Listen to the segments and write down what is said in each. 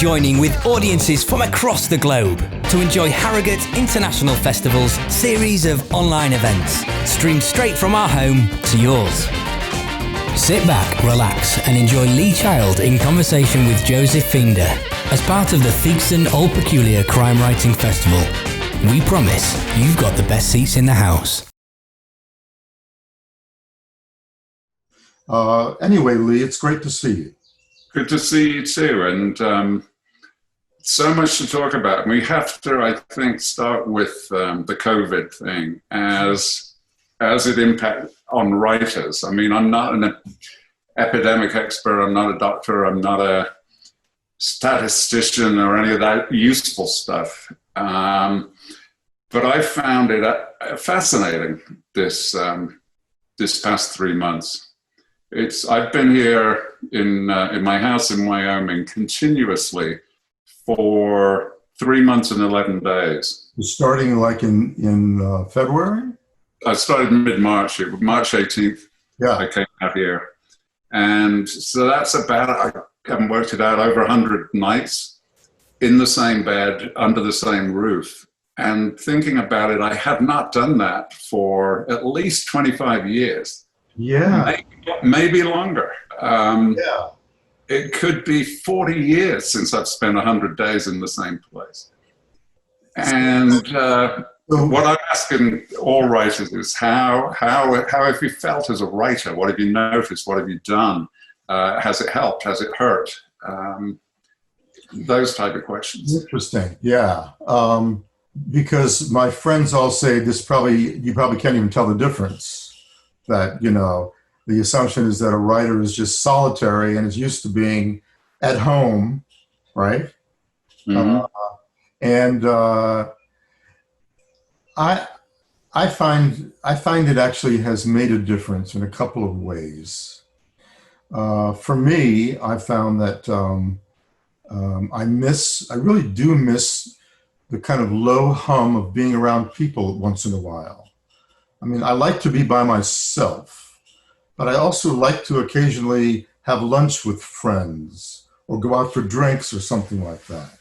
joining with audiences from across the globe to enjoy Harrogate's International Festival's series of online events, streamed straight from our home to yours. Sit back, relax, and enjoy Lee Child in conversation with Joseph Finger as part of the Theakston All Peculiar Crime Writing Festival. We promise you've got the best seats in the house. Anyway, Lee, it's great to see you. Good to see you too, and so much to talk about. We have to, I think, start with the COVID thing as it impacts on writers. I mean, I'm not an epidemic expert, I'm not a doctor, I'm not a statistician or any of that useful stuff. But I found it fascinating this past 3 months. I've been here in my house in Wyoming continuously for 3 months and 11 days. You're starting like in February? I started mid-March, March 18th. Yeah. I came out here. And so that's about, I haven't worked it out, over 100 nights in the same bed, under the same roof. And thinking about it, I have not done that for at least 25 years. Yeah. Maybe longer. Yeah. It could be 40 years since I've spent 100 days in the same place. And what I'm asking all writers is how have you felt as a writer? What have you noticed? What have you done? Has it helped? Has it hurt? Those type of questions. Interesting. Yeah. Because my friends all say you probably can't even tell the difference. That, the assumption is that a writer is just solitary and is used to being at home, right? Mm-hmm. I find it actually has made a difference in a couple of ways. For me, I found that I really do miss the kind of low hum of being around people once in a while. I mean, I like to be by myself, but I also like to occasionally have lunch with friends or go out for drinks or something like that.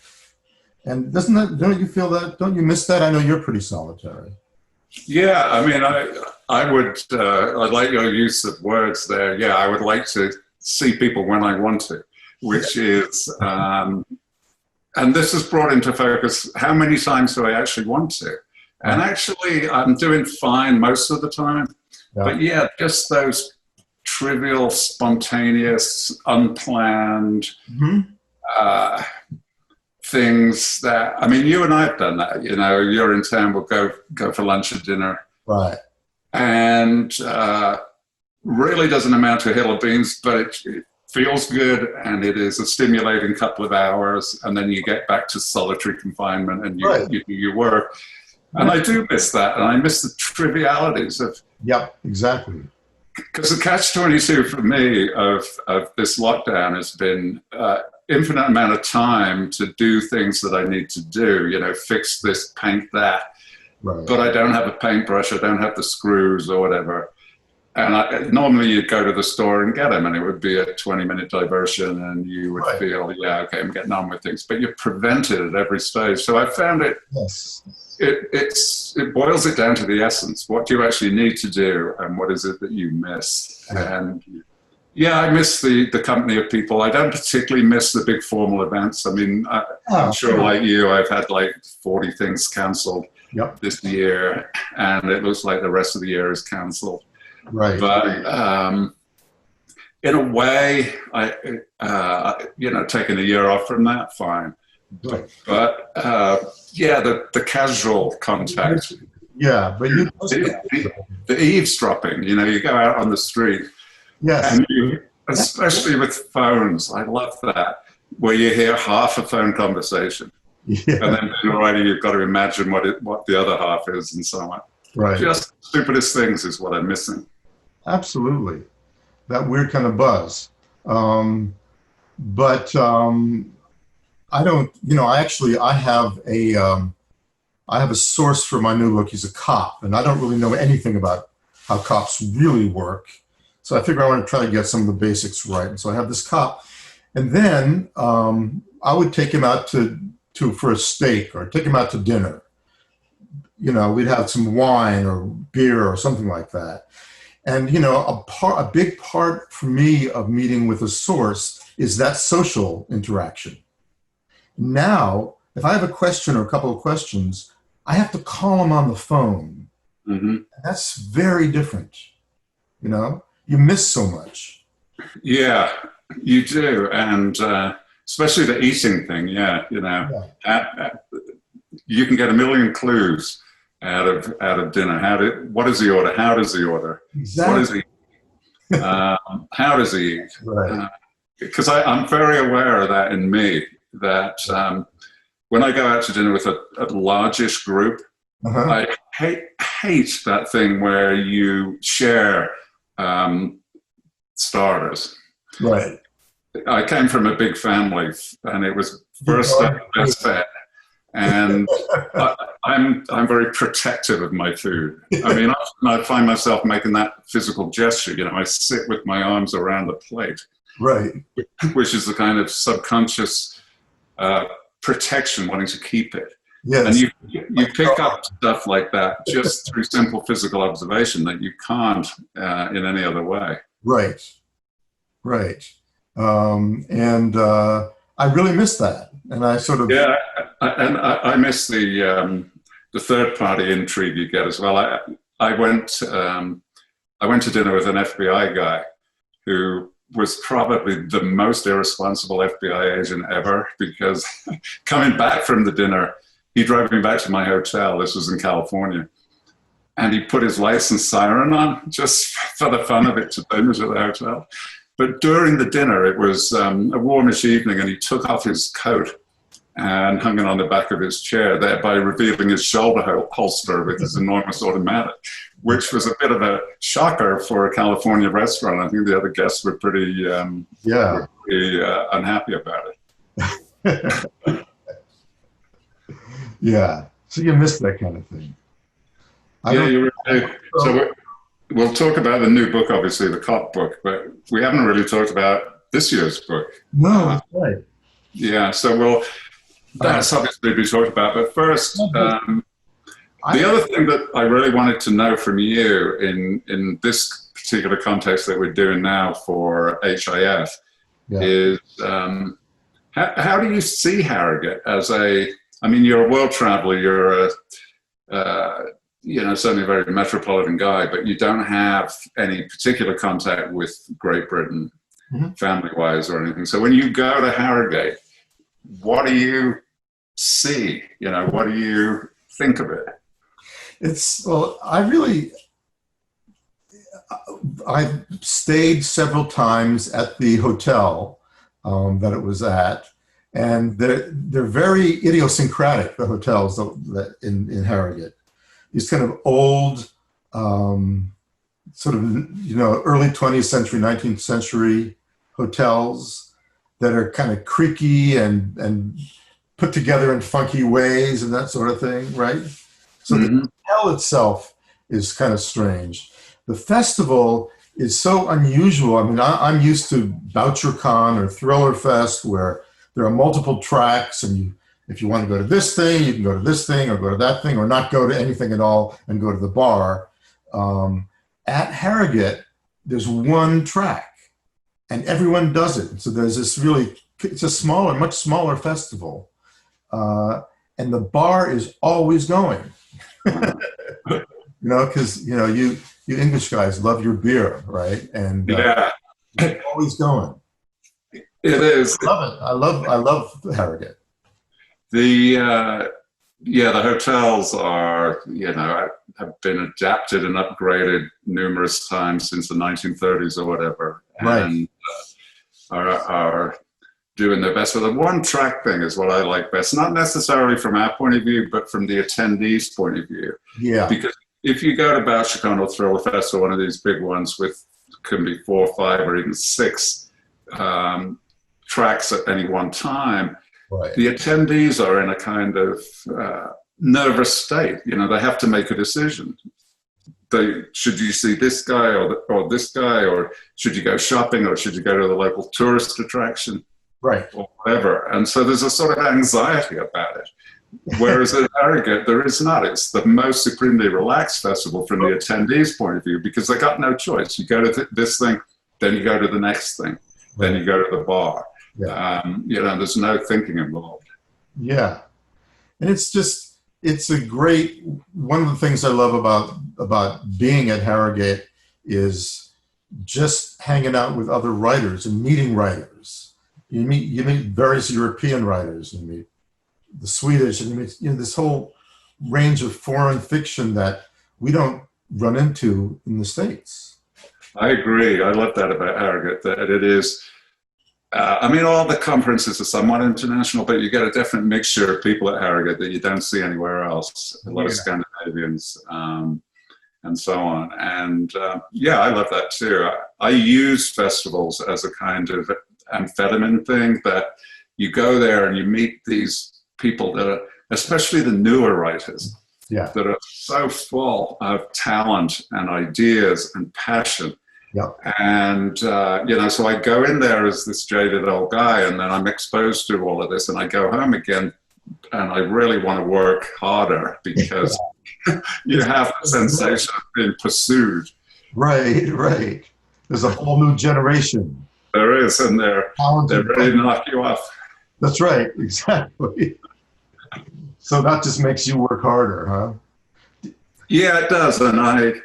And don't you feel that? Don't you miss that? I know you're pretty solitary. Yeah, I mean, I like your use of words there. Yeah, I would like to see people when I want to, which is, and this has brought into focus, how many times do I actually want to? And actually, I'm doing fine most of the time. Yeah. But yeah, just those trivial, spontaneous, unplanned things that, I mean, you and I have done that. You're in town, we'll go for lunch or dinner. Right. And really doesn't amount to a hill of beans, but it feels good, and it is a stimulating couple of hours, and then you get back to solitary confinement and you do your work. And I do miss that, and I miss the trivialities of... Yep, exactly. Because the catch-22 for me of this lockdown has been infinite amount of time to do things that I need to do, fix this, paint that. Right. But I don't have a paintbrush, I don't have the screws or whatever. And normally you'd go to the store and get them, and it would be a 20-minute diversion, and you would feel, yeah, okay, I'm getting on with things. But you're prevented at every stage. So I found it... Yes. It boils it down to the essence. What do you actually need to do, and what is it that you miss? And yeah, I miss the company of people. I don't particularly miss the big formal events. I mean, I'm sure like you, I've had like 40 things canceled this year, and it looks like the rest of the year is canceled. Right. But in a way, taking a year off from that, fine. But yeah, the casual contact. Yeah, but the eavesdropping. You go out on the street. Yes. And especially with phones, I love that, where you hear half a phone conversation, and then already you've got to imagine what the other half is, and so on. Right. Just stupidest things is what I'm missing. Absolutely, that weird kind of buzz. But I don't. I have a source for my new book. He's a cop, and I don't really know anything about how cops really work. So I figure I want to try to get some of the basics right. And so I have this cop, And then I would take him out to for a steak or take him out to dinner. You know, we'd have some wine or beer or something like that. And, you know, a big part for me of meeting with a source is that social interaction. Now, if I have a question or a couple of questions, I have to call them on the phone. Mm-hmm. That's very different. You know, you miss so much. Yeah, you do. And especially the eating thing. Yeah, you know, you can get a million clues out of dinner. What does he order? How does he order? Exactly. What is he? How does he eat? Right. Because I'm very aware of that in me. That when I go out to dinner with a largish group, I hate that thing where you share starters. Right. I came from a big family, and it was first up, best fed. And I'm very protective of my food. I mean, often I find myself making that physical gesture. You know, I sit with my arms around the plate, right, which is the kind of subconscious protection, wanting to keep it. Yes. And you pick up stuff like that just through simple physical observation that you can't in any other way. Right, right. And I really miss that. And I sort of I miss the third party intrigue you get as well. I went to dinner with an FBI guy who was probably the most irresponsible FBI agent ever, because coming back from the dinner, he drove me back to my hotel. This was in California. And he put his license siren on just for the fun of it to bring me to the hotel. But during the dinner, it was a warmish evening, and he took off his coat and hung it on the back of his chair, thereby revealing his shoulder holster with his enormous automatic, which was a bit of a shocker for a California restaurant. I think the other guests were pretty unhappy about it. Yeah. So you missed that kind of thing. So we'll talk about the new book, obviously, the cop book, but we haven't really talked about this year's book. No, that's right. Yeah, so that's obviously be talked about. But first, the other thing that I really wanted to know from you in this particular context that we're doing now for HIF is how do you see Harrogate as I mean, you're a world traveler, you're certainly a very metropolitan guy, but you don't have any particular contact with Great Britain, family-wise or anything. So when you go to Harrogate, what do you see? You know, what do you think of it? I stayed several times at the hotel that it was at, and they're very idiosyncratic, the hotels that in Harrogate. These kind of old, sort of, early 20th century, 19th century hotels that are kind of creaky and put together in funky ways and that sort of thing, right? So the hotel itself is kind of strange. The festival is so unusual. I mean, I'm used to BoucherCon or Thriller Fest, where there are multiple tracks, and if you want to go to this thing, you can go to this thing or go to that thing, or not go to anything at all and go to the bar. At Harrogate, there's one track, and everyone does it. So there's this it's a much smaller festival. And the bar is always going, because, you English guys love your beer, right? And it's always going. It is. I love it. I love Harrogate. The hotels are, have been adapted and upgraded numerous times since the 1930s or whatever, and are doing their best. But the one track thing is what I like best, not necessarily from our point of view, but from the attendees' point of view. Yeah. Because if you go to BoucherCon or Thriller Fest or one of these big ones with can be 4, 5, or even 6 tracks at any one time, the attendees are in a kind of nervous state. They have to make a decision. Should you see this guy or this guy, or should you go shopping, or should you go to the local tourist attraction? Right. or whatever. And so there's a sort of anxiety about it. Whereas at Harrogate, there is not. It's the most supremely relaxed festival from the attendees' point of view, because they got no choice. You go to this thing, then you go to the next thing, then you go to the bar. Yeah. You know, there's no thinking involved. Yeah. And it's a great, one of the things I love about being at Harrogate is just hanging out with other writers and meeting writers. You meet various European writers, you meet the Swedish, and you meet, this whole range of foreign fiction that we don't run into in the States. I agree. I love that about Harrogate, that it is, I mean, all the conferences are somewhat international, but you get a definite mixture of people at Harrogate that you don't see anywhere else. A lot of Scandinavians and so on. And yeah, I love that too. I use festivals as a kind of amphetamine thing, that you go there and you meet these people that are, especially the newer writers, that are so full of talent and ideas and passion. Yep. And, so I go in there as this jaded old guy, and then I'm exposed to all of this, and I go home again, and I really want to work harder, because you have the sensation of being pursued. Right. There's a whole new generation. There is, and they're ready to knock you off. That's right, exactly. So that just makes you work harder, huh? Yeah, it does. And I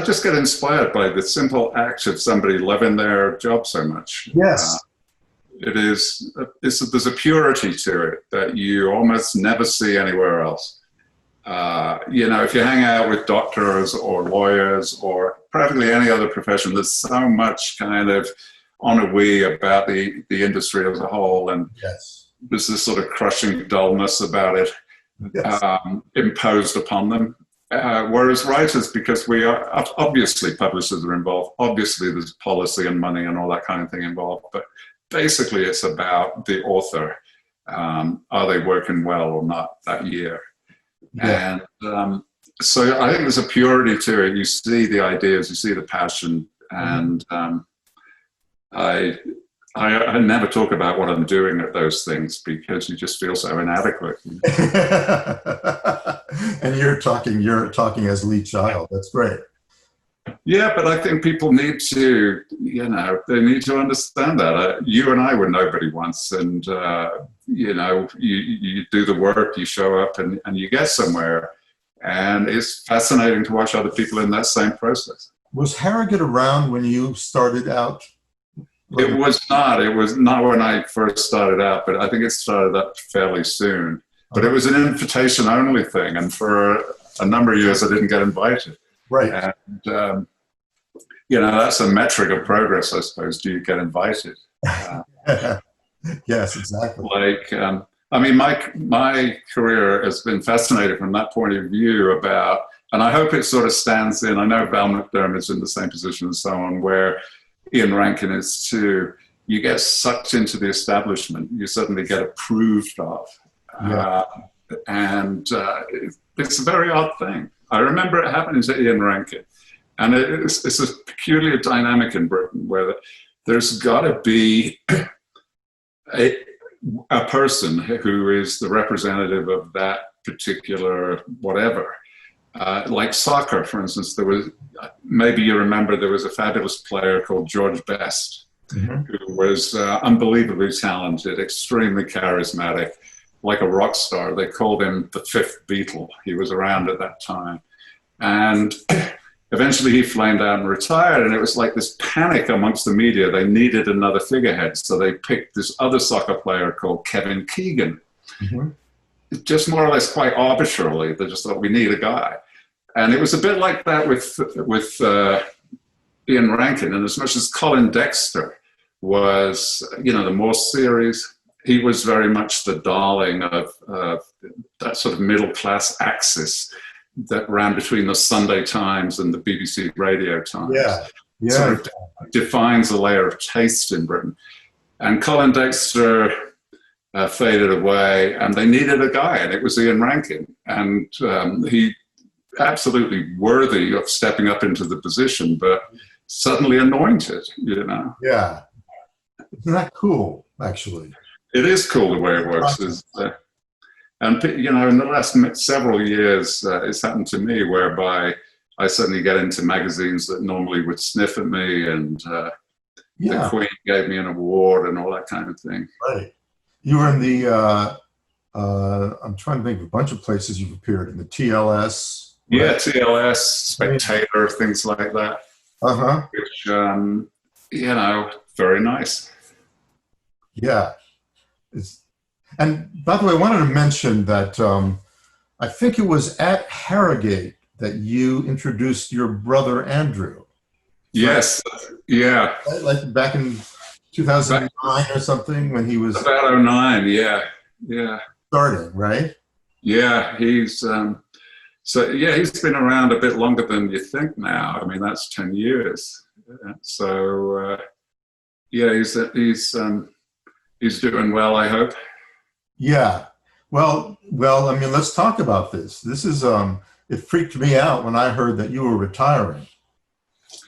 just get inspired by the simple act of somebody loving their job so much. Yes. There's a purity to it that you almost never see anywhere else. If you hang out with doctors or lawyers or practically any other profession, there's so much kind of ennui about the industry as a whole. And there's this sort of crushing dullness about it, imposed upon them. Whereas writers, because we are, obviously publishers are involved, obviously there's policy and money and all that kind of thing involved, but basically it's about the author. Are they working well or not that year? And so I think there's a purity to it. You see the ideas, you see the passion, and I never talk about what I'm doing at those things, because you just feel so inadequate. And you're talking as Lee Child. That's great. Yeah, but I think people need to, they need to understand that. You and I were nobody once, and you do the work, you show up, and you get somewhere. And it's fascinating to watch other people in that same process. Was Harrogate around when you started out? It was not. It was not when I first started out, but I think it started up fairly soon. But it was an invitation-only thing, and for a number of years I didn't get invited. Right. And, that's a metric of progress, I suppose. Do you get invited? Yes, exactly. My career has been fascinating from that point of view about, and I hope it sort of stands in, I know Val McDermott's in the same position and so on, where Ian Rankin is too. You get sucked into the establishment, you suddenly get approved of. It's a very odd thing. I remember it happening to Ian Rankin. And it's a peculiar dynamic in Britain where there's got to be a person who is the representative of that particular whatever. Like soccer, for instance, maybe you remember there was a fabulous player called George Best, who was unbelievably talented, extremely charismatic, like a rock star. They called him the fifth Beatle. He was around at that time. And eventually he flamed out and retired, and it was like this panic amongst the media. They needed another figurehead, so they picked this other soccer player called Kevin Keegan. Just more or less quite arbitrarily. They just thought, we need a guy. And it was a bit like that with Ian Rankin, and as much as Colin Dexter was, the Morse series, he was very much the darling of that sort of middle-class axis that ran between the Sunday Times and the BBC Radio Times. Sort of defines a layer of taste in Britain. And Colin Dexter faded away, and they needed a guy, and it was Ian Rankin. And he absolutely worthy of stepping up into the position, but suddenly anointed, Yeah. Isn't that cool? actually. It is cool the way it works. And in the last several years, it's happened to me whereby I suddenly get into magazines that normally would sniff at me, and the Queen gave me an award and all that kind of thing. Right. You were in the, I'm trying to think of a bunch of places you've appeared in, the TLS. Right? Yeah, TLS, Spectator, things like that. Uh-huh. Which, very nice. Yeah. And by the way, I wanted to mention that I think it was at Harrogate that you introduced your brother Andrew. Yes, yeah. Like back in 2009 or something when he was... About 2009, yeah. Starting, right? Yeah, he's been around a bit longer than you think now. I mean, that's 10 years. So, he's doing well, I hope. Yeah. Well, I mean, let's talk about this. This is, it freaked me out when I heard that you were retiring.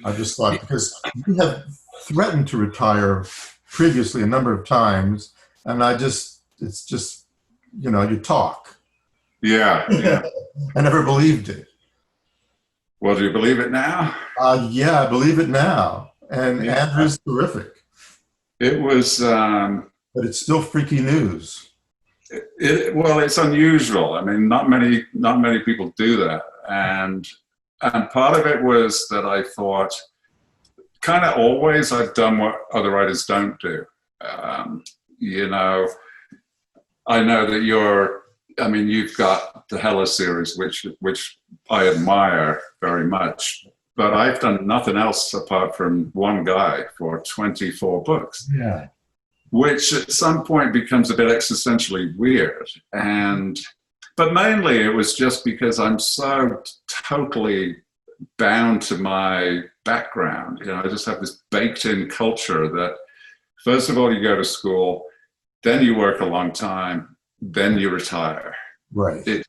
I just thought, because you have threatened to retire previously a number of times, and it's just, you talk. Yeah. I never believed it. Well, do you believe it now? Yeah, I believe it now. And yeah. Andrew's terrific. It was... but it's still freaky news. Well, it's unusual. I mean, not many people do that. And part of it was that I thought, kind of always I've done what other writers don't do. I know that you've got the Hella series, which I admire very much, but I've done nothing else apart from one guy for 24 books. Yeah. Which at some point becomes a bit existentially weird. But mainly it was just because I'm so totally bound to my background. I just have this baked in culture that first of all, you go to school, then you work a long time, then you retire. Right. It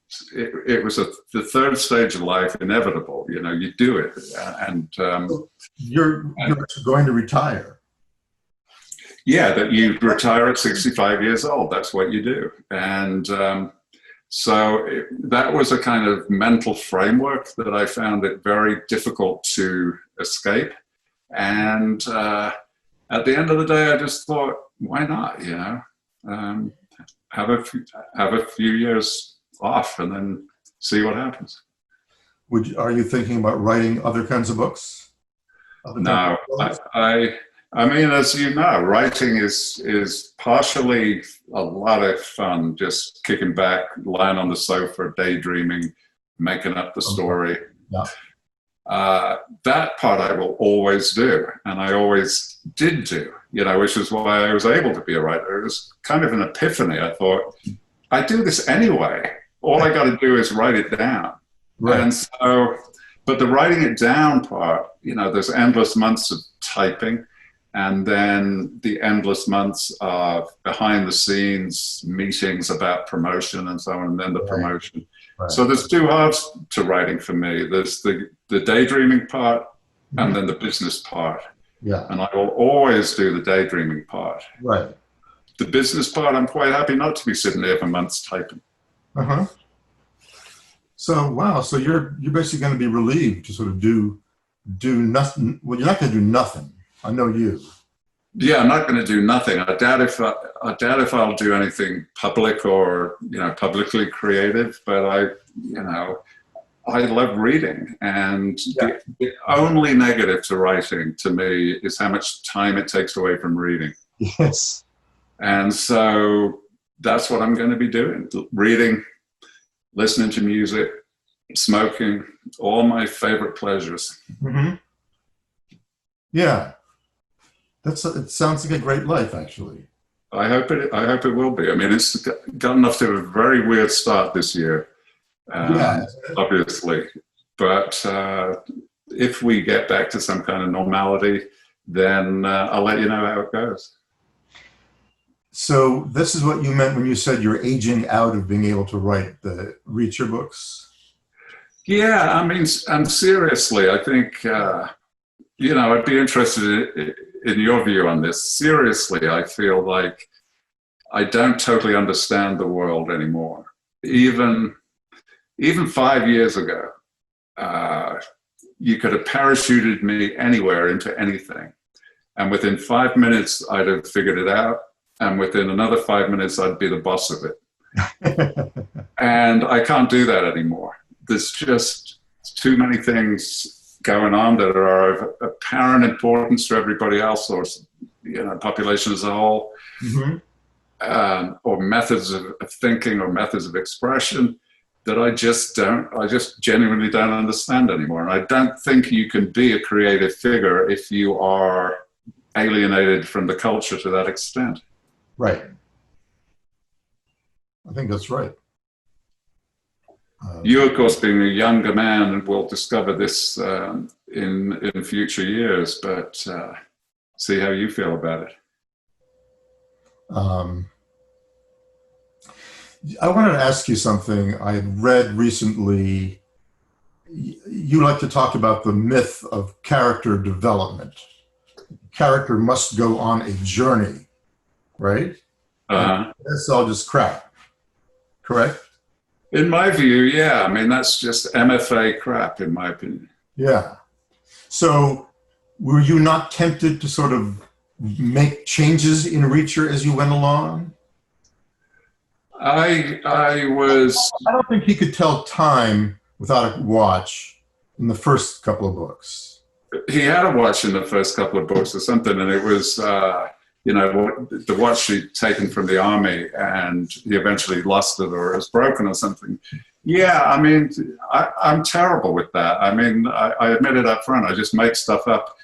was the third stage of life, inevitable. You do it. And you're going to retire. Yeah, that you retire at 65 years old. That's what you do. And that was a kind of mental framework that I found it very difficult to escape. And at the end of the day, I just thought, why not? Have a few years off and then see what happens. Are you thinking about writing other kinds of books? No, I mean, as you know, writing is partially a lot of fun, just kicking back, lying on the sofa, daydreaming, making up the story. Yeah. That part I will always do, and I always did do, which is why I was able to be a writer. It was kind of an epiphany. I thought, I do this anyway. All I got to do is write it down. Right. And so, but the writing it down part, there's endless months of typing. And then the endless months of behind the scenes meetings about promotion and so on, and then the promotion. Right. So there's two halves to writing for me. There's the daydreaming part and then the business part. Yeah. And I will always do the daydreaming part. Right. The business part, I'm quite happy not to be sitting there for months typing. Uh-huh. So, wow. So you're basically going to be relieved to sort of do nothing. Well, you're not going to do nothing. I know you. Yeah, I'm not going to do nothing. I doubt if I'll do anything public or publicly creative. But I love reading, and the only negative to writing to me is how much time it takes away from reading. Yes. And so that's what I'm going to be doing: reading, listening to music, smoking, all my favorite pleasures. Mm-hmm. Yeah. It sounds like a great life, actually. I hope it will be. I mean, it's gotten off to a very weird start this year, obviously. But if we get back to some kind of normality, then I'll let you know how it goes. So this is what you meant when you said you're aging out of being able to write the Reacher books? Yeah, I mean, and seriously, I think, I'd be interested in your view on this. Seriously, I feel like I don't totally understand the world anymore. Even 5 years ago, you could have parachuted me anywhere into anything. And within 5 minutes, I'd have figured it out. And within another 5 minutes, I'd be the boss of it. And I can't do that anymore. There's just too many things going on that are of apparent importance to everybody else, or population as a whole, or methods of thinking or methods of expression that I just genuinely don't understand anymore. And I don't think you can be a creative figure if you are alienated from the culture to that extent. Right. I think that's right. You, of course, being a younger man, will discover this in future years, but see how you feel about it. I wanted to ask you something. I had read recently, you like to talk about the myth of character development. Character must go on a journey, right? That's all just crap, correct? In my view, yeah. I mean, that's just MFA crap, in my opinion. Yeah. So were you not tempted to sort of make changes in Reacher as you went along? I was... I don't think he could tell time without a watch in the first couple of books. He had a watch in the first couple of books or something, and it was... the watch he'd taken from the army, and he eventually lost it or it was broken or something. Yeah, I mean, I'm terrible with that. I mean, I admit it up front. I just make stuff up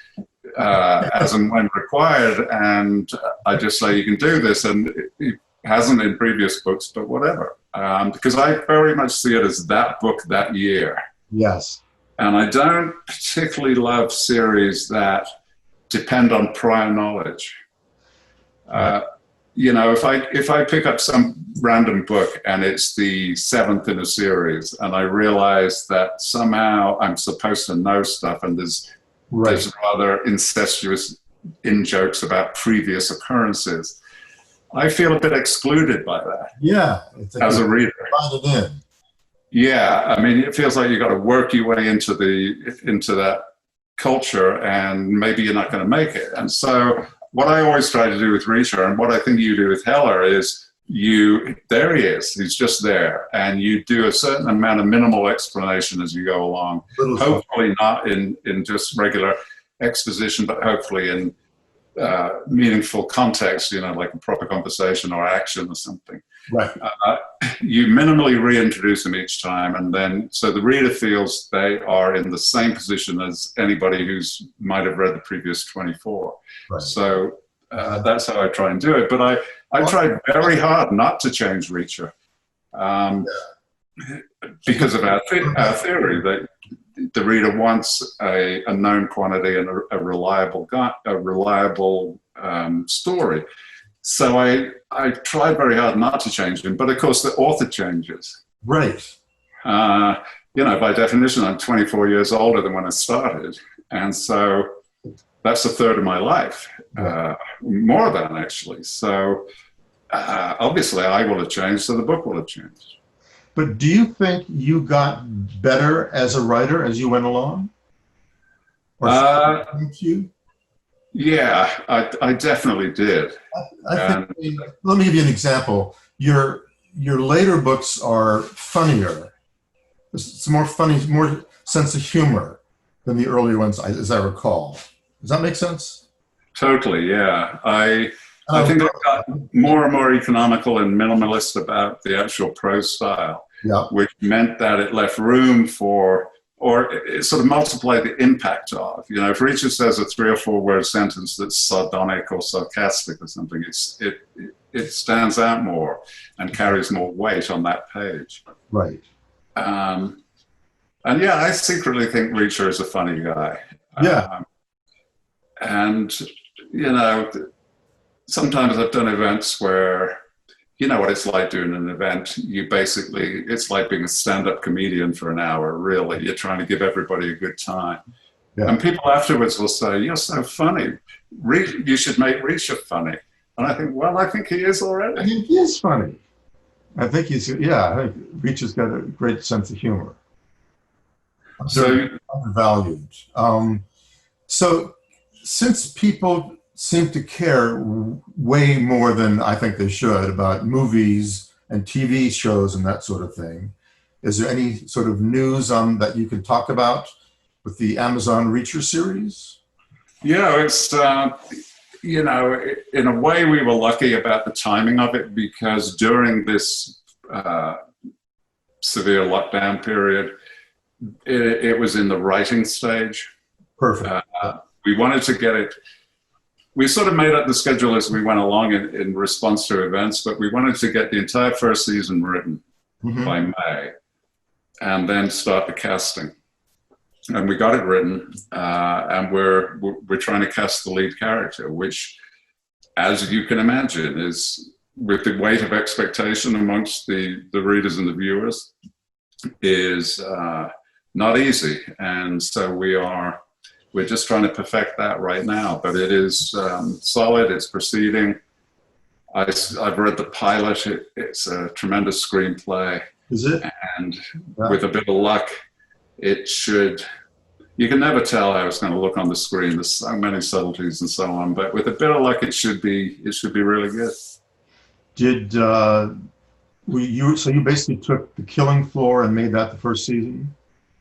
as and when required, and I just say, you can do this, and it hasn't in previous books, but whatever. Because I very much see it as that book that year. Yes. And I don't particularly love series that depend on prior knowledge. If I pick up some random book and it's the 7th in a series, and I realize that somehow I'm supposed to know stuff, and there's rather incestuous in-jokes about previous occurrences, I feel a bit excluded by that. Yeah, as a reader. Find it in. Yeah, I mean, it feels like you got to work your way into that culture, and maybe you're not going to make it. And so what I always try to do with Reacher, and what I think you do with Heller, is there he is, he's just there, and you do a certain amount of minimal explanation as you go along, hopefully not in just regular exposition, but hopefully in meaningful context, like a proper conversation or action or something. Right. You minimally reintroduce them each time, and then so the reader feels they are in the same position as anybody who's might have read the previous 24. Right. So that's how I try and do it. But I tried very hard not to change Reacher because of our theory that the reader wants a known quantity and a reliable story. So I tried very hard not to change him, but of course the author changes. Right. By definition, I'm 24 years older than when I started, and so that's a third of my life, more than actually. So obviously I will have changed, so the book will have changed. But do you think you got better as a writer as you went along? Or you? Yeah, I definitely did. I think, let me give you an example. Your later books are funnier. It's more funny, more sense of humor than the earlier ones, as I recall. Does that make sense? Totally, yeah. I think I got more and more economical and minimalist about the actual prose style, which meant that it left room for, or it sort of multiplied the impact of. If Reacher says a 3 or 4 word sentence that's sardonic or sarcastic or something, it stands out more and carries more weight on that page. Right. And yeah, I secretly think Reacher is a funny guy. Yeah. And, sometimes I've done events where, what it's like doing an event. It's like being a stand-up comedian for an hour, really. You're trying to give everybody a good time. Yeah. And people afterwards will say, "You're so funny. You should make Reacher funny." And I think, well, I think he is already. I think he is funny. I think he's, yeah, I think Reacher's got a great sense of humor. So Undervalued. So since people seem to care way more than I think they should about movies and TV shows and that sort of thing, is there any sort of news that you can talk about with the Amazon Reacher series? Yeah, it's, you know, in a way we were lucky about the timing of it, because during this severe lockdown period, it was in the writing stage. Perfect. We wanted to get it, we sort of made up the schedule as we went along in response to events, but we wanted to get the entire first season written by May and then start the casting. And we got it written, and we're trying to cast the lead character, which, as you can imagine, is, with the weight of expectation amongst the readers and the viewers, is not easy. And so we're just trying to perfect that right now. But it is solid. It's proceeding. I've read the pilot. It's a tremendous screenplay. Is it? And with a bit of luck, it should. You can never tell how it's going to look on the screen. There's so many subtleties and so on. But with a bit of luck, it should be really good. So you basically took The Killing Floor and made that the first season?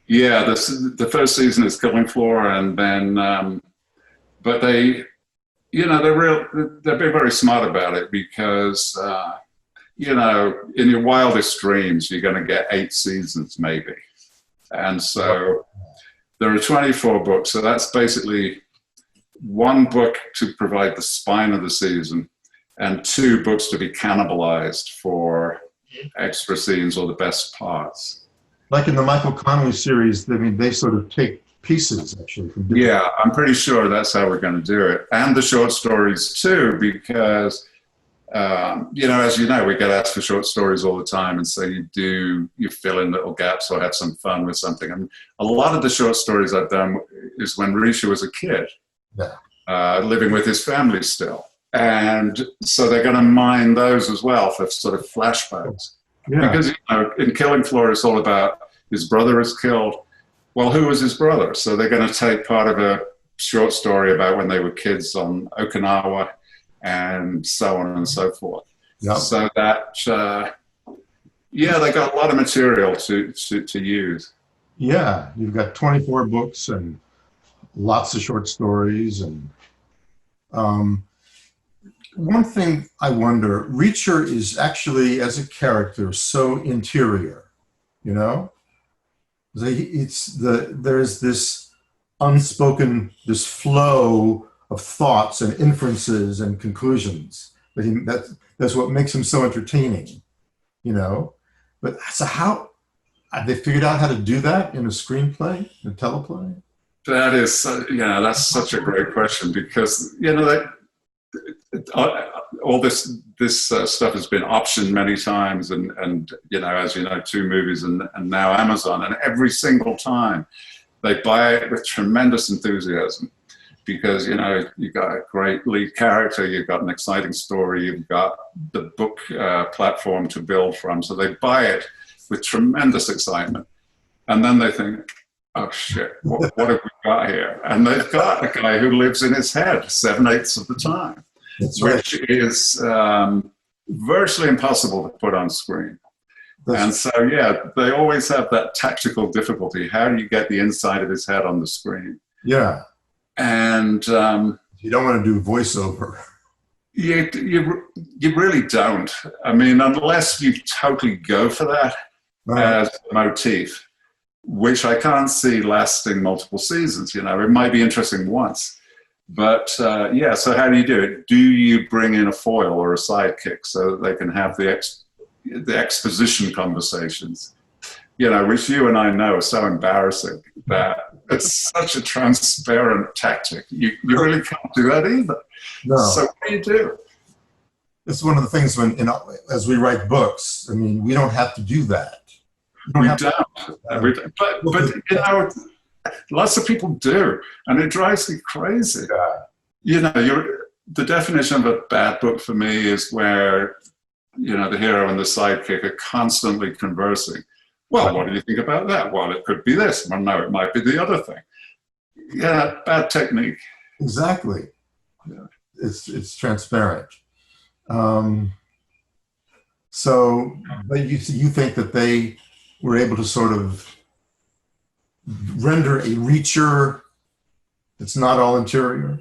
Yeah, the first season is Killing Floor, and then, but they, you know, they're being very smart about it, because, you know, in your wildest dreams, you're going to get 8 seasons maybe. And so there are 24 books. So that's basically 1 book to provide the spine of the season and 2 books to be cannibalized for extra scenes or the best parts. Like in the Michael Connelly series, I mean, they sort of take pieces actually from different. Yeah, I'm pretty sure that's how we're going to do it. And the short stories too, because, you know, as you know, we get asked for short stories all the time. And so you fill in little gaps or have some fun with something. And a lot of the short stories I've done is when Risha was a kid, living with his family still. And so they're going to mine those as well for sort of flashbacks. Yeah. Because, you know, in Killing Floor, it's all about his brother is killed. Well, who was his brother? So they're going to take part of a short story about when they were kids on Okinawa and so on and so forth. Yep. So that, yeah, they got a lot of material to use. Yeah, you've got 24 books and lots of short stories. And one thing I wonder, Reacher is actually, as a character, so interior, you know? There's this unspoken, this flow of thoughts and inferences and conclusions. That's what makes him so entertaining, you know? But so how, have they figured out how to do that in a screenplay, in a teleplay? That is, yeah, that's such a great question, because, you know, all this stuff has been optioned many times, and you know, as you know, 2 movies and now Amazon, and every single time they buy it with tremendous enthusiasm, because, you know, you've got a great lead character, you've got an exciting story, you've got the book platform to build from, so they buy it with tremendous excitement, and then they think, oh shit, what have we got here? And they've got a guy who lives in his head 7/8 of the time. Which is virtually impossible to put on screen. And so, yeah, they always have that tactical difficulty. How do you get the inside of his head on the screen? Yeah. And you don't want to do voiceover. You really don't. I mean, unless you totally go for that as a motif, which I can't see lasting multiple seasons. You know, it might be interesting once. But yeah, so how do you do it? Do you bring in a foil or a sidekick so that they can have the exposition conversations? You know, which you and I know are so embarrassing that it's such a transparent tactic. You really can't do that either. No. So what do you do? It's one of the things as we write books, I mean, we don't have to do that. We don't. But you know, Lots of people do, and it drives me crazy. Yeah. You know, the definition of a bad book for me is where, you know, the hero and the sidekick are constantly conversing. Well, what do you think about that? Well, it could be this. Well, no, it might be the other thing. Yeah, bad technique. Exactly. Yeah. It's transparent. So, but you think that they were able to sort of render a reacher that's not all interior?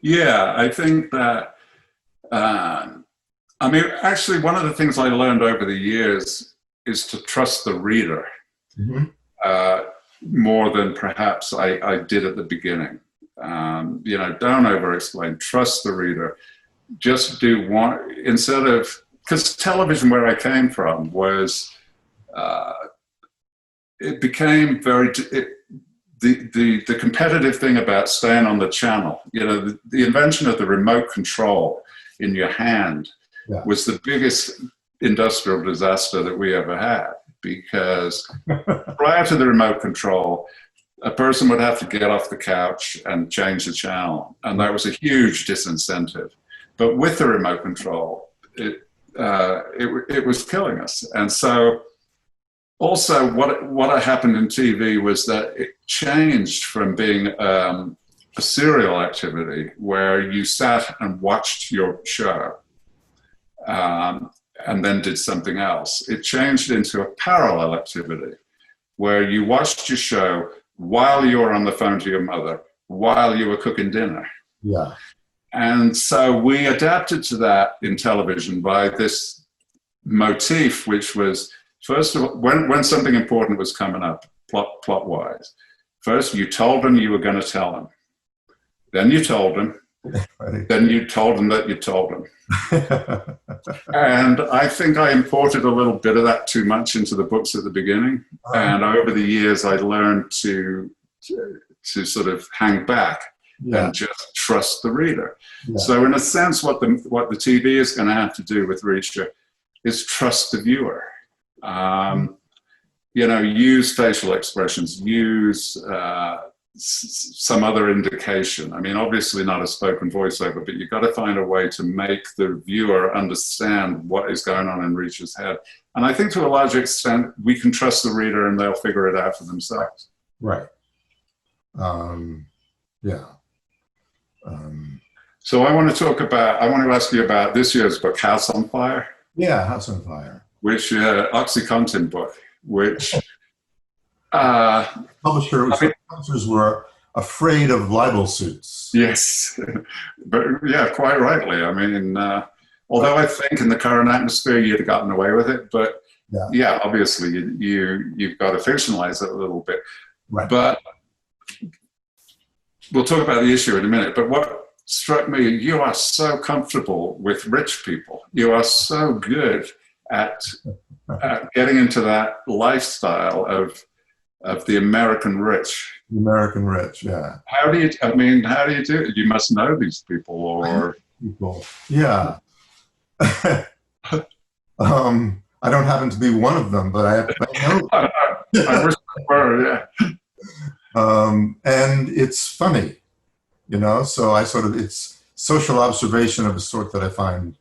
Yeah, I think that, I mean, actually, one of the things I learned over the years is to trust the reader more than perhaps I did at the beginning. You know, don't over-explain, trust the reader. Just do one, instead of, because television where I came from was, it became very, the competitive thing about staying on the channel, you know, the invention of the remote control in your hand was the biggest industrial disaster that we ever had, because prior to the remote control, a person would have to get off the couch and change the channel, and that was a huge disincentive. But with the remote control, it was killing us. And so also what happened in TV was that it changed from being a serial activity where you sat and watched your show and then did something else. It changed into a parallel activity where you watched your show while you were on the phone to your mother, while you were cooking dinner. Yeah. And so we adapted to that in television by this motif, which was, first of all, when something important was coming up, plot-wise, first you told them you were going to tell them. Then you told them. Right. Then you told them that you told them. And I think I imported a little bit of that too much into the books at the beginning. And over the years, I learned to sort of hang back and just trust the reader. Yeah. So in a sense, what the TV is going to have to do with Reacher is trust the viewer. You know, use facial expressions, use some other indication. I mean, obviously not a spoken voiceover, but you've got to find a way to make the viewer understand what is going on in Reacher's head. And I think to a large extent, we can trust the reader and they'll figure it out for themselves. Right. Yeah. So I want to ask you about this year's book, House on Fire. Yeah, House on Fire. Which, OxyContin book, which... Publishers were afraid of libel suits. Yes, but yeah, quite rightly. I mean, although I think in the current atmosphere you'd have gotten away with it, but yeah obviously you've got to fictionalize it a little bit. Right. But we'll talk about the issue in a minute. But what struck me, you are so comfortable with rich people. You are so good at getting into that lifestyle of the American rich. The American rich, yeah. How do you do it? You must know these people, or... People, yeah. I don't happen to be one of them, but I know. I wish I were, yeah. And it's funny, you know, so it's social observation of a sort that I find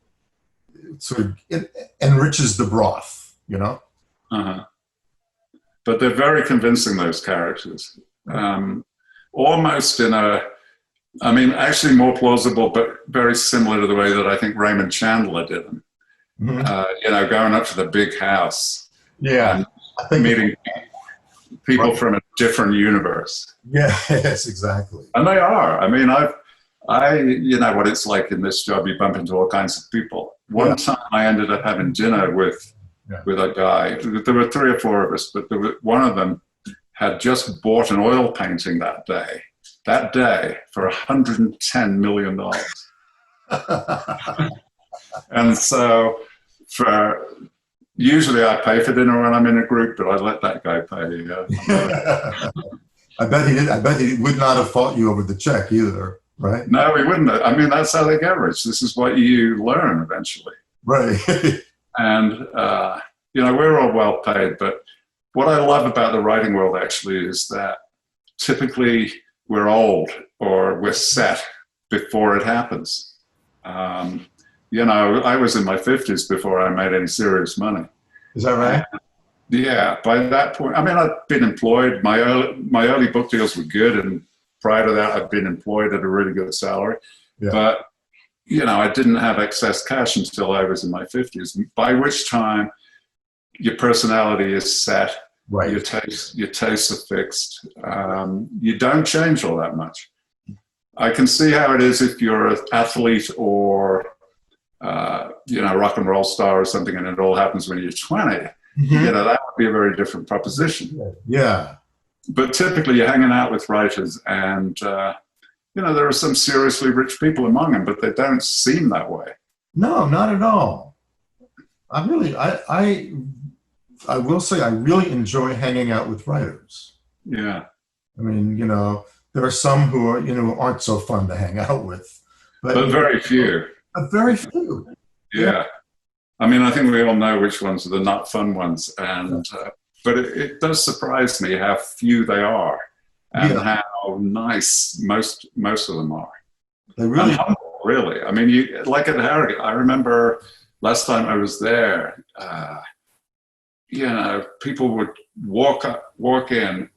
it enriches the broth, you know? Uh-huh. But they're very convincing, those characters. Almost actually more plausible, but very similar to the way that I think Raymond Chandler did them. Mm-hmm. You know, going up to the big house. Yeah. And meeting people from a different universe. Yeah, yes, exactly. And they are. I mean, you know what it's like in this job, you bump into all kinds of people. One time I ended up having dinner with a guy. There were 3 or 4 of us, but one of them had just bought an oil painting that day for $110 million. And so usually I pay for dinner when I'm in a group, but I let that guy pay. I bet he would not have fought you over the check either, right? No, he wouldn't have. I mean, that's how they get rich. This is what you learn eventually. Right. And, you know, we're all well paid, but what I love about the writing world actually is that typically we're old or we're set before it happens. I was in my 50s before I made any serious money. Is that right? Yeah, by that point, I mean, I've been employed. My early book deals were good, and prior to that, I've been employed at a really good salary. Yeah. But I didn't have excess cash until I was in my 50s, by which time your personality is set, right? Your tastes are fixed. You don't change all that much. I can see how it is if you're an athlete or rock and roll star or something, and it all happens when you're 20. Mm-hmm. That would be a very different proposition. Yeah. But typically you're hanging out with writers, and there are some seriously rich people among them, but they don't seem that way. No, not at all. I will say I really enjoy hanging out with writers. Yeah. I mean, there are some who aren't so fun to hang out with. But very few. Very few. Yeah. I mean, I think we all know which ones are the not fun ones, and but it does surprise me how few they are, and how nice most of them are. They really, and humble, really. I mean, like at Harrogate, I remember last time I was there. People would walk in,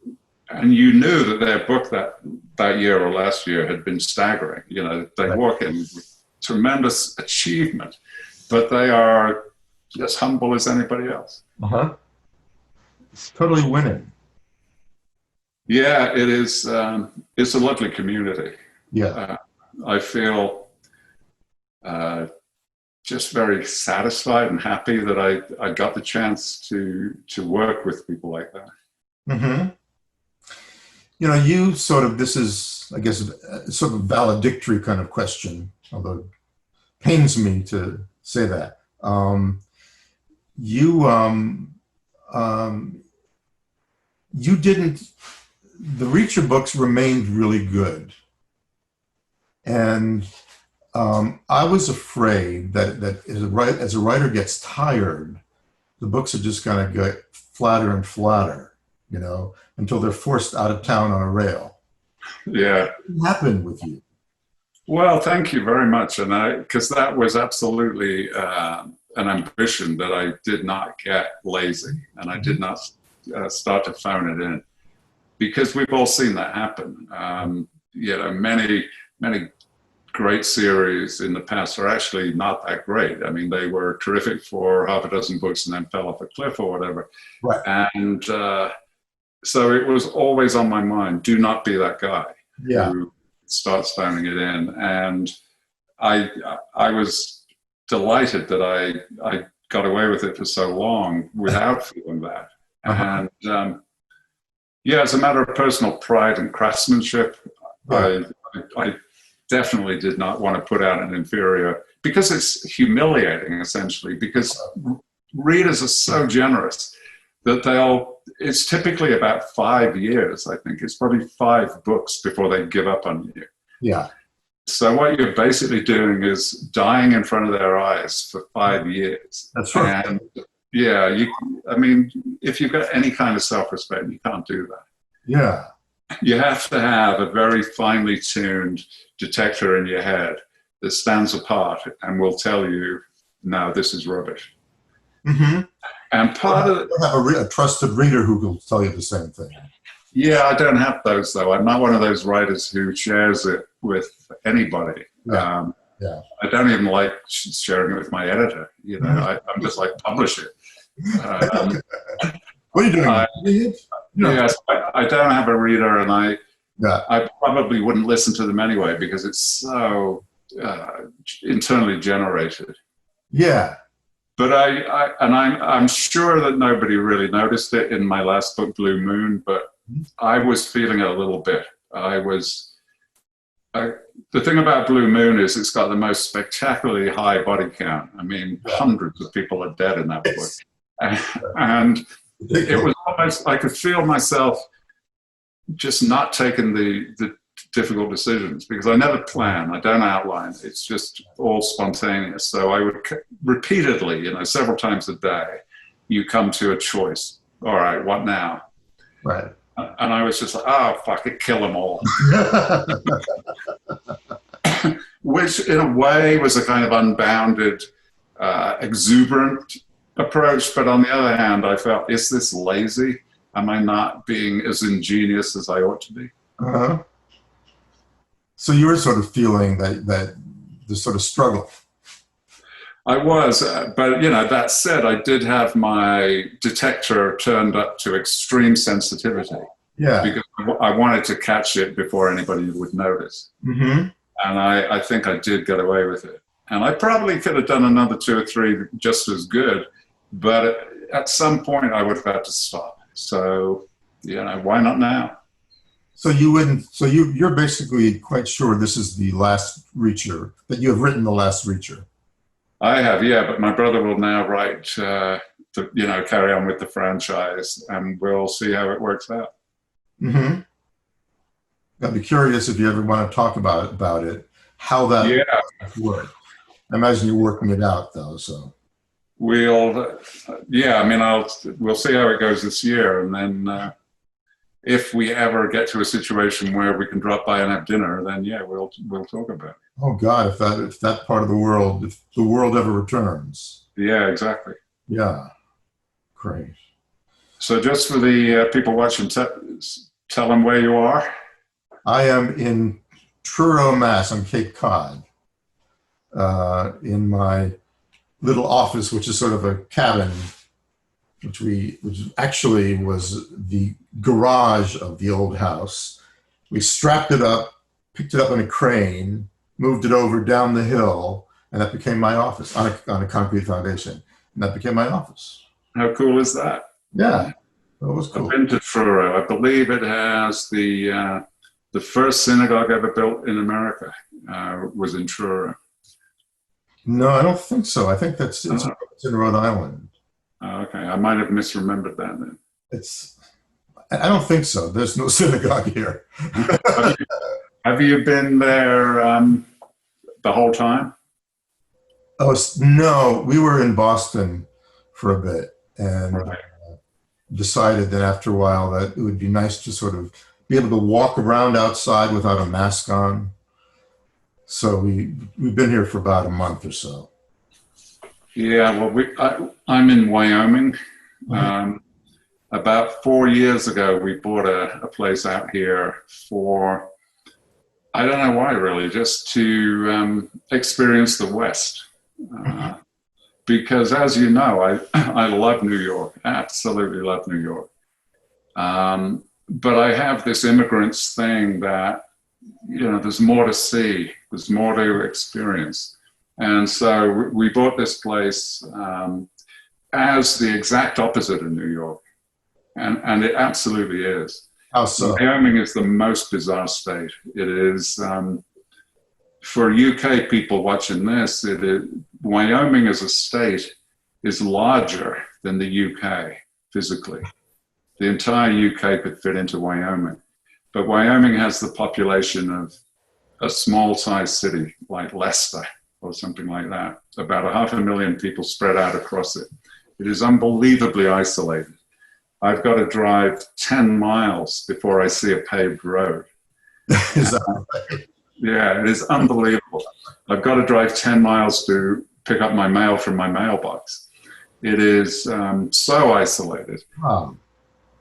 and you knew that their book that year or last year had been staggering. They walk in with tremendous achievement, but they are as humble as anybody else. It's totally winning. Yeah, it is. It's a lovely community. Yeah. I feel just very satisfied and happy that I got the chance to work with people like that. Mm-hmm. You sort of, this is, I guess, sort of a valedictory kind of question, although it pains me to say that. You didn't, the Reacher books remained really good. And I was afraid that as a writer gets tired, the books are just going to get flatter and flatter, until they're forced out of town on a rail. Yeah. What happened with you? Well, thank you very much. And because that was absolutely an ambition that I did not get lazy, and I did not start to phone it in, because we've all seen that happen. Many great series in the past are actually not that great. I mean, they were terrific for half a dozen books and then fell off a cliff or whatever. Right. And so it was always on my mind, do not be that guy who starts phoning it in. And I was delighted that I got away with it for so long without feeling that. And as a matter of personal pride and craftsmanship, I definitely did not want to put out an inferior, because it's humiliating, essentially, because readers are so generous that it's typically about 5 years, I think. It's probably 5 books before they give up on you. Yeah. So what you're basically doing is dying in front of their eyes for 5 years. That's right. And if you've got any kind of self-respect, you can't do that. Yeah. You have to have a very finely tuned detector in your head that stands apart and will tell you, no, this is rubbish. Mm-hmm. And part of have a trusted reader who will tell you the same thing. Yeah, I don't have those, though. I'm not one of those writers who shares it with anybody. Yeah. I don't even like sharing it with my editor. I'm just like, publish it. What are you doing? Yes, I don't have a reader, and I probably wouldn't listen to them anyway because it's so internally generated. Yeah. But I'm sure that nobody really noticed it in my last book, Blue Moon, but I was feeling it a little bit. The thing about Blue Moon is it's got the most spectacularly high body count. I mean, hundreds of people are dead in that book. And it was almost, I could feel myself just not taking the difficult decisions, because I never plan, I don't outline. It's just all spontaneous. So I would repeatedly, several times a day, you come to a choice. All right, what now? Right. And I was just like, oh, fuck it, kill them all. Which in a way was a kind of unbounded, exuberant approach. But on the other hand, I felt, is this lazy? Am I not being as ingenious as I ought to be? Uh-huh. So you were sort of feeling that the sort of struggle. I was, but that said, I did have my detector turned up to extreme sensitivity. Yeah. Because I wanted to catch it before anybody would notice. Mm-hmm. And I think I did get away with it. And I probably could have done another 2 or 3 just as good, but at some point I would have had to stop. So, why not now? So you wouldn't. So you're basically quite sure this is the last Reacher, that you have written the last Reacher. I have, yeah, but my brother will now write to carry on with the franchise, and we'll see how it works out. Mm-hmm. I'd be curious if you ever want to talk about it, how that worked. I imagine you're working it out though, so. We'll see how it goes this year, and then if we ever get to a situation where we can drop by and have dinner, then we'll talk about it. Oh God, if that part of the world, if the world ever returns. Yeah, exactly. Yeah, great. So just for the people watching, tell them where you are. I am in Truro, Mass, on Cape Cod, in my little office, which is sort of a cabin, which actually was the garage of the old house. We strapped it up, picked it up on a crane, moved it over down the hill, and that became my office on a concrete foundation. And that became my office. How cool is that? Yeah, that was cool. I've been to Truro. I believe it has the first synagogue ever built in America was in Truro. No, I don't think so. I think it's in Rhode Island. Oh, okay, I might have misremembered that then. I don't think so. There's no synagogue here. Have you been there the whole time? Oh, no, we were in Boston for a bit and decided that after a while that it would be nice to sort of be able to walk around outside without a mask on. So we've been here for about a month or so. Yeah, well, I'm in Wyoming. About 4 years ago, we bought a place out here for, I don't know why really, just to experience the West. Because as you know, I love New York, absolutely love New York. But I have this immigrants thing that, there's more to see, there's more to experience. And so we bought this place as the exact opposite of New York. And it absolutely is. How so? Wyoming is the most bizarre state. It is, for UK people watching this, Wyoming as a state is larger than the UK physically. The entire UK could fit into Wyoming. But Wyoming has the population of a small-sized city like Leicester or something like that, about 500,000 people spread out across it. It is unbelievably isolated. I've got to drive 10 miles before I see a paved road. Is that right? Yeah, it is unbelievable. I've got to drive 10 miles to pick up my mail from my mailbox. It is so isolated. Wow.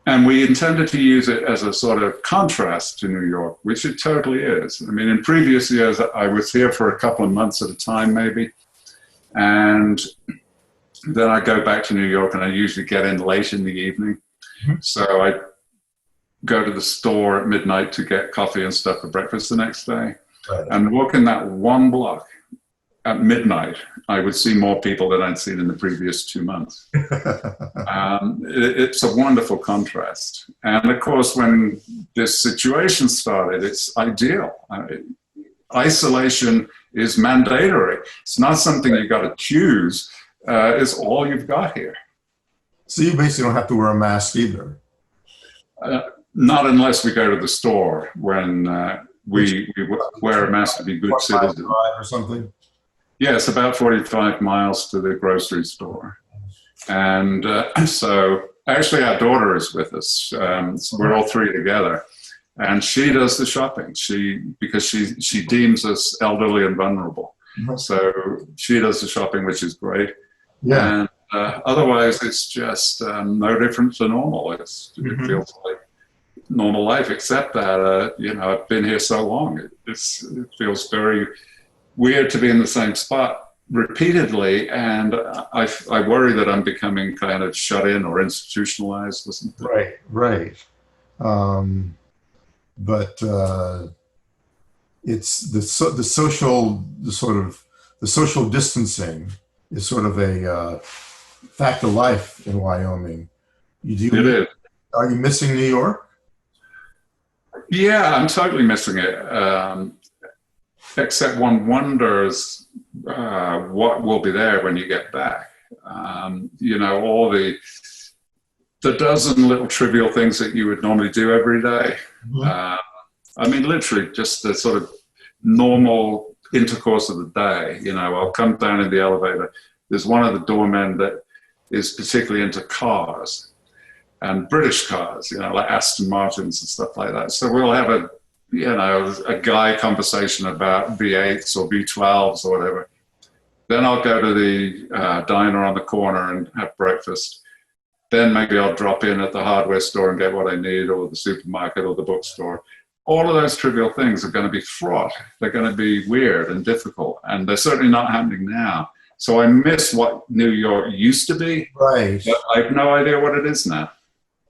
And we intended to use it as a sort of contrast to New York, which it totally is. I mean, in previous years, I was here for a couple of months at a time, maybe. And then I go back to New York and I usually get in late in the evening. Mm-hmm. So I go to the store at midnight to get coffee and stuff for breakfast the next day. Right. And walking that one block at midnight, I would see more people than I'd seen in the previous 2 months. It's a wonderful contrast. And of course, when this situation started, it's ideal. Isolation is mandatory. It's not something you got to choose. It's all you've got here. So you basically don't have to wear a mask either. Not unless we go to the store when we wear a mask to be good citizens. Or something? Yeah, it's about 45 miles to the grocery store. And so Actually, our daughter is with us. So we're all three together, and she does the shopping. Because she deems us elderly and vulnerable, so she does the shopping, which is great. Yeah. And otherwise, it's just no different to normal. It feels like normal life, except that I've been here so long. It feels very weird to be in the same spot repeatedly, and I worry that I'm becoming kind of shut in or institutionalized or something. Right. But it's the social distancing is sort of a fact of life in Wyoming. It is. Are you missing New York? Yeah, I'm totally missing it. Except one wonders what will be there when you get back. All the dozen little trivial things that you would normally do every day. Literally just the sort of normal intercourse of the day. I'll come down in the elevator. There's one of the doormen that is particularly into cars and British cars, like Aston Martins and stuff like that. So we'll have a guy conversation about V8s or V12s or whatever. Then I'll go to the diner on the corner and have breakfast. Then maybe I'll drop in at the hardware store and get what I need, or the supermarket or the bookstore. All of those trivial things are going to be fraught. They're going to be weird and difficult, and they're certainly not happening now. So I miss what New York used to be. Right. But I have no idea what it is now.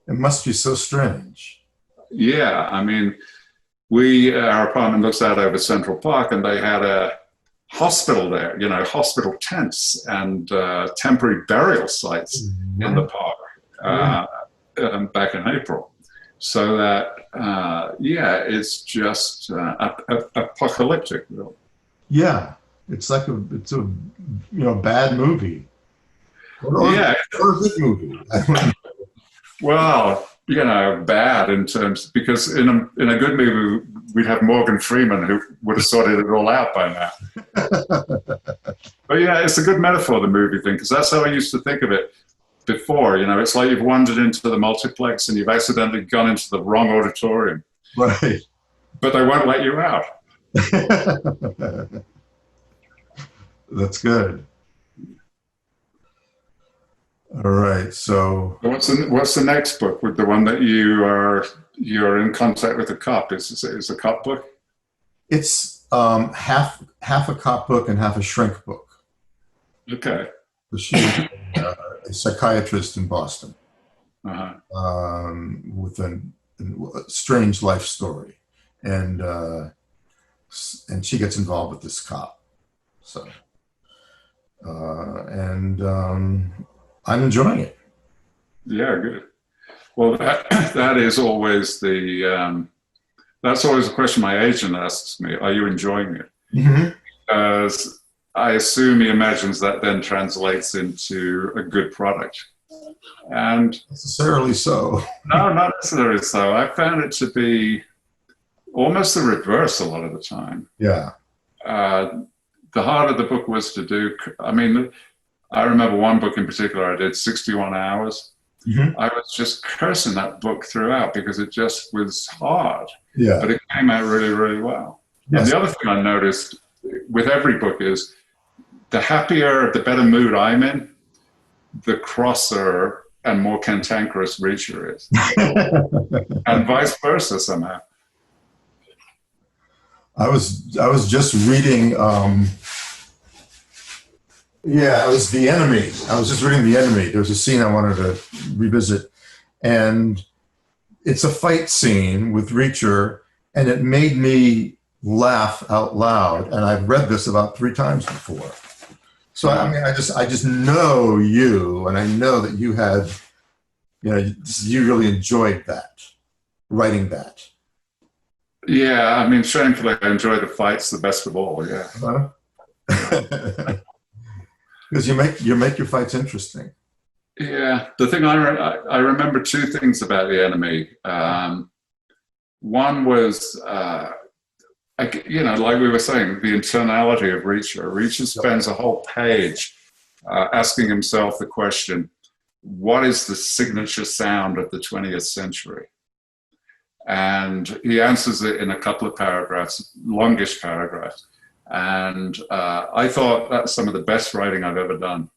It must be so strange. Yeah, our apartment looks out over Central Park, and they had a hospital there, hospital tents and temporary burial sites in the park back in April. So that, it's just apocalyptic, really. Yeah, it's like a bad movie. Or a good movie. Well, bad in terms, because in a good movie, we'd have Morgan Freeman, who would have sorted it all out by now. But yeah, it's a good metaphor, the movie thing, because that's how I used to think of it before. It's like you've wandered into the multiplex and you've accidentally gone into the wrong auditorium. Right. But they won't let you out. That's good. All right. So what's the next book? With the one that you're in contact with a cop? Is a cop book? It's half a cop book and half a shrink book. Okay. She's a psychiatrist in Boston with a strange life story, and she gets involved with this cop. So I'm enjoying it. Yeah, good. Well, that is always that's always a question my agent asks me. Are you enjoying it? Because I assume he imagines that then translates into a good product. And necessarily so. No, not necessarily so. I found it to be almost the reverse a lot of the time. Yeah. The harder the book was to do, I remember one book in particular I did 61 hours. I was just cursing that book throughout because it just was hard. Yeah. But it came out really, really well. Yes. And the other thing I noticed with every book is the happier, the better mood I'm in, the crosser and more cantankerous Reacher is. And vice versa somehow. I was just reading it was The Enemy. I was just reading The Enemy. There was a scene I wanted to revisit, and it's a fight scene with Reacher, and it made me laugh out loud. And I've read this about 3 times before. So I just know you, and I know that you had, you really enjoyed that, writing that. Yeah, shamefully, I enjoy the fights the best of all. Yeah. Because you make your fights interesting. Yeah, the thing I remember 2 things about The Enemy. One was, like we were saying, the internality of Reacher. Reacher spends a whole page asking himself the question, what is the signature sound of the 20th century? And he answers it in a couple of paragraphs, longish paragraphs. And I thought that's some of the best writing I've ever done.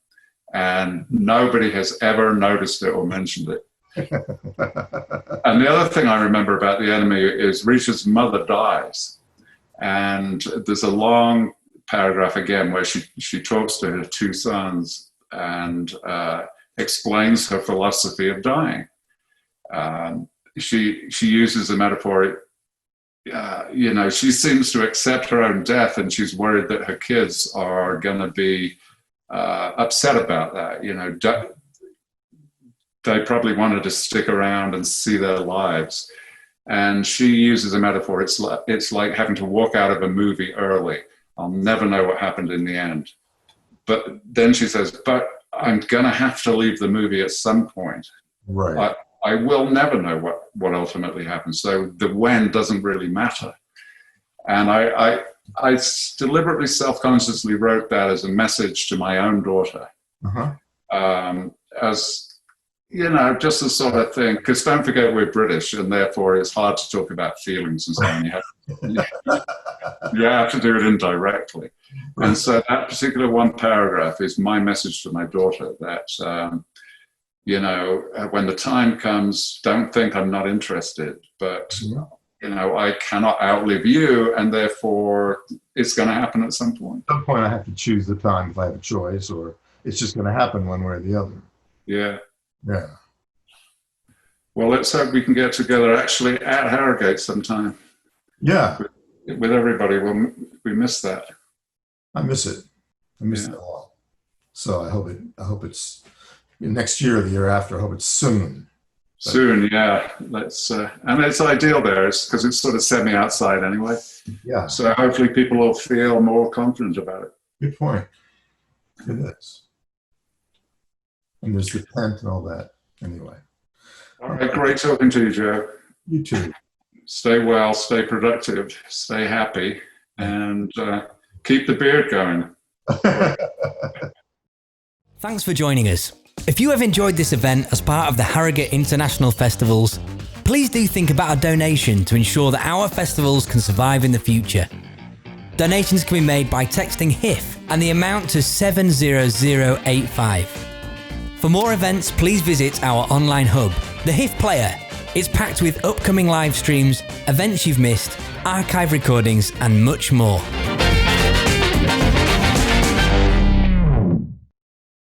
And nobody has ever noticed it or mentioned it. And the other thing I remember about the enemy is Risha's mother dies. And there's a long paragraph again where she talks to her two sons and explains her philosophy of dying. She uses a metaphor, she seems to accept her own death, and she's worried that her kids are going to be upset about that. They probably wanted to stick around and see their lives. And she uses a metaphor. It's like having to walk out of a movie early. I'll never know what happened in the end. But then she says, but I'm going to have to leave the movie at some point. Right. I will never know what ultimately happens. So the when doesn't really matter. And I deliberately self-consciously wrote that as a message to my own daughter. As, just the sort of thing, because don't forget we're British, and therefore it's hard to talk about feelings and so on. You have to do it indirectly. And so that particular one paragraph is my message to my daughter that, when the time comes, don't think I'm not interested, but, I cannot outlive you, and therefore it's going to happen at some point. At some point I have to choose the time if I have a choice, or it's just going to happen one way or the other. Yeah. Yeah. Well, let's hope we can get together actually at Harrogate sometime. Yeah. With everybody. We miss that. I miss it. I miss it a lot. So I hope it's next year or the year after. I hope it's soon. Soon, yeah. Let's and it's ideal there because it's sort of semi-outside anyway. Yeah. So hopefully people will feel more confident about it. Good point. It is. And there's the tent and all that. Anyway. All right. Great talking to you, Joe. You too. Stay well. Stay productive. Stay happy, and keep the beard going. Thanks for joining us. If you have enjoyed this event as part of the Harrogate International Festivals, please do think about a donation to ensure that our festivals can survive in the future. Donations can be made by texting HIF and the amount to 70085. For more events, please visit our online hub, the HIF Player. It's packed with upcoming live streams, events you've missed, archive recordings, and much more.